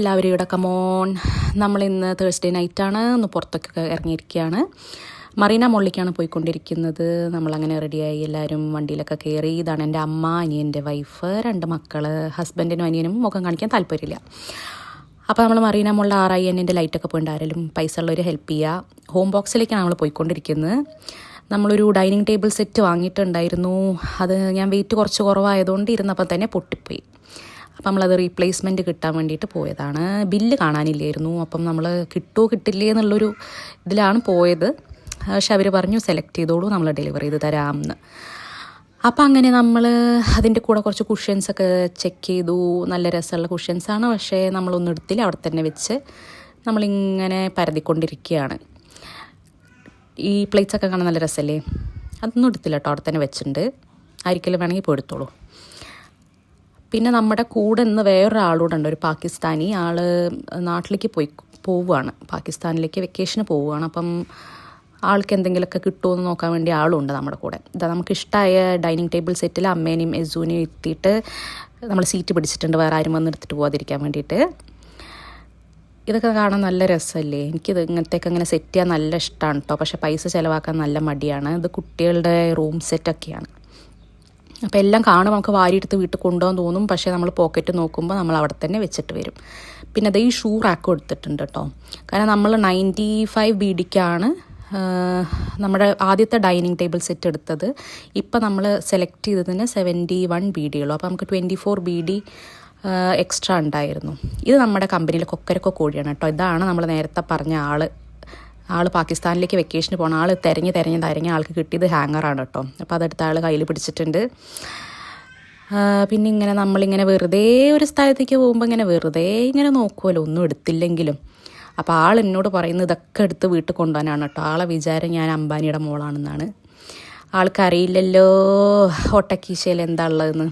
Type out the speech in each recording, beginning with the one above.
എല്ലാവരും ഇവിടെ കമോൺ. നമ്മളിന്ന് തേഴ്സ്ഡേ നൈറ്റാണ്, ഒന്ന് പുറത്തൊക്കെ ഇറങ്ങിയിരിക്കുകയാണ്. മറീന മോളിലേക്കാണ് പോയിക്കൊണ്ടിരിക്കുന്നത്. നമ്മളങ്ങനെ റെഡിയായി, എല്ലാവരും വണ്ടിയിലൊക്കെ കയറി. ഇതാണ് എൻ്റെ അമ്മ, അനിയൻ്റെ വൈഫ്, 2 മക്കൾ. ഹസ്ബൻഡിനും അനിയനും മുഖം കാണിക്കാൻ താല്പര്യമില്ല. അപ്പോൾ നമ്മൾ മറീന മോളിൽ RIN ലൈറ്റൊക്കെ പോയിട്ട് ആരെങ്കിലും പൈസ ഉള്ളവർ ഹെൽപ്പ് ചെയ്യുക. ഹോം ബോക്സിലേക്കാണ് നമ്മൾ പോയിക്കൊണ്ടിരിക്കുന്നത്. നമ്മളൊരു ഡൈനിങ് ടേബിൾ സെറ്റ് വാങ്ങിയിട്ടുണ്ടായിരുന്നു. അത് ഞാൻ വെയിറ്റ് കുറച്ച് കുറവായതുകൊണ്ട് ഇരുന്നപ്പോൾ തന്നെ പൊട്ടിപ്പോയി. അപ്പം നമ്മളത് റീപ്ലേസ്മെൻറ്റ് കിട്ടാൻ വേണ്ടിയിട്ട് പോയതാണ്. ബില്ല് കാണാനില്ലായിരുന്നു. അപ്പം നമ്മൾ കിട്ടുമോ കിട്ടില്ലേ എന്നുള്ളൊരു ഇതിലാണ് പോയത്. പക്ഷെ അവർ പറഞ്ഞു സെലക്ട് ചെയ്തോളൂ, നമ്മൾ ഡെലിവറി ചെയ്ത് തരാമെന്ന്. അപ്പം അങ്ങനെ നമ്മൾ അതിൻ്റെ കൂടെ കുറച്ച് കുഷ്യൻസൊക്കെ ചെക്ക് ചെയ്തു. നല്ല രസമുള്ള കുഷ്യൻസാണ്. പക്ഷേ നമ്മളൊന്നും എടുത്തില്ല, അവിടെ തന്നെ വെച്ച് നമ്മളിങ്ങനെ പരതിക്കൊണ്ടിരിക്കുകയാണ്. ഈ പ്ലേറ്റ്സൊക്കെ കാണാൻ നല്ല രസമല്ലേ? അതൊന്നും എടുത്തില്ല കേട്ടോ, അവിടെ തന്നെ വെച്ചിട്ടുണ്ട്. ആയിരിക്കലും വേണമെങ്കിൽ ഇപ്പോൾ എടുത്തോളൂ. പിന്നെ നമ്മുടെ കൂടെ ഇന്ന് വേറൊരാളൂടെ ഉണ്ട്, ഒരു പാകിസ്ഥാനി ആൾ. നാട്ടിലേക്ക് പോവുകയാണ്, പാകിസ്ഥാനിലേക്ക് വെക്കേഷന് പോവുകയാണ്. അപ്പം ആൾക്ക് എന്തെങ്കിലുമൊക്കെ കിട്ടുമോ എന്ന് നോക്കാൻ വേണ്ടി ആളുണ്ട് നമ്മുടെ കൂടെ. ഇതാ നമുക്കിഷ്ടമായ ഡൈനിങ് ടേബിൾ സെറ്റിൽ അമ്മേനെയും എസൂനെയും എത്തിയിട്ട് നമ്മൾ സീറ്റ് പിടിച്ചിട്ടുണ്ട്, വേറെ ആരും വന്ന് എടുത്തിട്ട് പോകാതിരിക്കാൻ വേണ്ടിയിട്ട്. ഇതൊക്കെ കാണാൻ നല്ല രസമല്ലേ? എനിക്കിത് ഇങ്ങനത്തെയൊക്കെ അങ്ങനെ സെറ്റ് ചെയ്യാൻ നല്ല ഇഷ്ടമാണ് കേട്ടോ. പക്ഷേ പൈസ ചിലവാക്കാൻ നല്ല മടിയാണ്. ഇത് കുട്ടികളുടെ റൂം സെറ്റൊക്കെയാണ്. അപ്പോൾ എല്ലാം കാണുമ്പോൾ നമുക്ക് വാരിയെടുത്ത് വീട്ടിൽ കൊണ്ടുപോകാൻ തോന്നും. പക്ഷേ നമ്മൾ പോക്കറ്റ് നോക്കുമ്പോൾ നമ്മൾ അവിടെ തന്നെ വെച്ചിട്ട് വരും. പിന്നെ അത് ഈ ഷൂ റാക്ക് എടുത്തിട്ടുണ്ട് കേട്ടോ. കാരണം നമ്മൾ 95 BDക്കാണ് നമ്മുടെ ആദ്യത്തെ ഡൈനിങ് ടേബിൾ സെറ്റ് എടുത്തത്. ഇപ്പം നമ്മൾ സെലക്ട് ചെയ്തതിന് 71 BD ഉള്ളൂ. അപ്പോൾ നമുക്ക് 24 BD എക്സ്ട്രാ ഉണ്ടായിരുന്നു. ഇത് നമ്മുടെ കമ്പനിയിലെ കൊക്കരക്കോ കോഴിയാണ് കേട്ടോ. ഇതാണ് നമ്മൾ നേരത്തെ പറഞ്ഞ ആൾ പാകിസ്ഥാനിലേക്ക് വെക്കേഷന് പോകണം. ആൾ തിരഞ്ഞ് ആൾക്ക് കിട്ടിയത് ഹാങ്ങറാണ് കേട്ടോ. അപ്പോൾ അതെടുത്ത ആൾ കയ്യിൽ പിടിച്ചിട്ടുണ്ട്. പിന്നെ ഇങ്ങനെ നമ്മളിങ്ങനെ വെറുതെ ഒരു സ്ഥലത്തേക്ക് പോകുമ്പോൾ ഇങ്ങനെ നോക്കുമല്ലോ, ഒന്നും എടുത്തില്ലെങ്കിലും. അപ്പോൾ ആൾ എന്നോട് പറയുന്നത് ഇതൊക്കെ എടുത്ത് വീട്ടിൽ കൊണ്ടുപോകാനാണ് കേട്ടോ. ആളെ വിചാരം ഞാൻ അംബാനിയുടെ മോളാണെന്നാണ്. ആൾക്കറിയില്ലല്ലോ ഒട്ടക്കീശയിൽ എന്താ ഉള്ളതെന്ന്.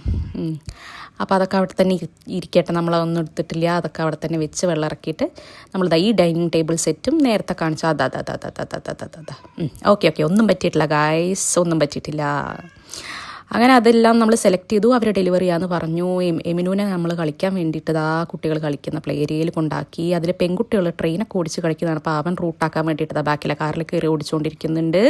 അപ്പോൾ അതൊക്കെ അവിടെ തന്നെ ഇരിക്കട്ടെ, നമ്മളതൊന്നും എടുത്തിട്ടില്ല. അതൊക്കെ അവിടെ തന്നെ വെച്ച് വെള്ളം ഇറക്കിയിട്ട് നമ്മളിതാ ഈ ഡൈനിങ് ടേബിൾ സെറ്റും നേരത്തെ കാണിച്ചാൽ ഓക്കെ ഒന്നും പറ്റിയിട്ടില്ല ഗായ്സ്, ഒന്നും പറ്റിയിട്ടില്ല. അങ്ങനെ അതെല്ലാം നമ്മൾ സെലക്ട് ചെയ്തു. അവർ ഡെലിവറി ചെയ്യാമെന്ന് പറഞ്ഞു. എമിനുവിനെ നമ്മൾ കളിക്കാൻ വേണ്ടിയിട്ട് കുട്ടികൾ കളിക്കുന്ന പ്ലേ ഏരിയയിൽ കൊണ്ടാക്കി. അതിൽ പെൺകുട്ടികൾ ട്രെയിനൊക്കെ ഓടിച്ച് കളിക്കുന്നതാണ്. അപ്പോൾ അവൻ റൂട്ടാക്കാൻ വേണ്ടിയിട്ട് ബാക്കിലെ കാറിൽ കയറി ഓടിച്ചുകൊണ്ടിരിക്കുന്നുണ്ട്.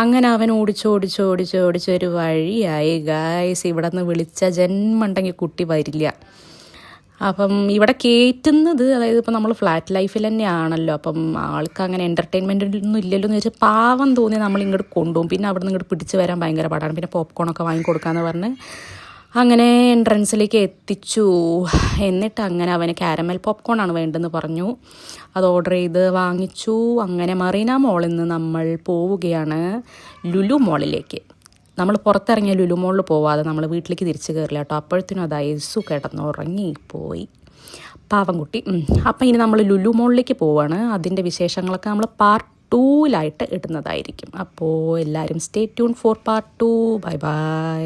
അങ്ങനെ അവൻ ഓടിച്ചൊരു വഴിയായി ഗായ്സ്. ഇവിടെ നിന്ന് വിളിച്ച ജന്മണ്ടെങ്കിൽ കുട്ടി വരില്ല. അപ്പം ഇവിടെ കയറ്റുന്നത്, അതായത് ഇപ്പം നമ്മൾ ഫ്ലാറ്റ് ലൈഫിൽ തന്നെയാണല്ലോ. അപ്പം ആൾക്ക് അങ്ങനെ എൻ്റർടൈൻമെൻറ്റൊന്നും ഇല്ലല്ലോ എന്ന് വെച്ചാൽ പാവം തോന്നി നമ്മൾ ഇങ്ങോട്ട് കൊണ്ടുപോകും. പിന്നെ അവിടെ നിന്ന് ഇങ്ങോട്ട് പിടിച്ച് വരാൻ ഭയങ്കര പാടാണ്. പിന്നെ പോപ്കോണൊക്കെ വാങ്ങിക്കൊടുക്കാമെന്ന് പറഞ്ഞ് അങ്ങനെ എൻട്രൻസിലേക്ക് എത്തിച്ചു. എന്നിട്ട് അങ്ങനെ അവന് കാരമൽ പോപ്കോണാണ് വേണ്ടതെന്ന് പറഞ്ഞു. അത് ഓർഡർ ചെയ്ത് വാങ്ങിച്ചു. അങ്ങനെ മറീന മോളിൽ നിന്ന് നമ്മൾ പോവുകയാണ് ലുലു മോളിലേക്ക്. നമ്മൾ പുറത്തിറങ്ങിയ ലുലു മോളിൽ പോവാതെ നമ്മൾ വീട്ടിലേക്ക് തിരിച്ച് കയറില്ല കേട്ടോ. അപ്പോഴത്തേനും അത് ഐസു കിടന്ന് ഉറങ്ങിപ്പോയി, പാവം കുട്ടി. അപ്പം ഇനി നമ്മൾ ലുലു മോളിലേക്ക് പോവാണ്. അതിൻ്റെ വിശേഷങ്ങളൊക്കെ നമ്മൾ പാർട്ട് 2 ഇടുന്നതായിരിക്കും. അപ്പോൾ എല്ലാവരും stay tune for part 2. By.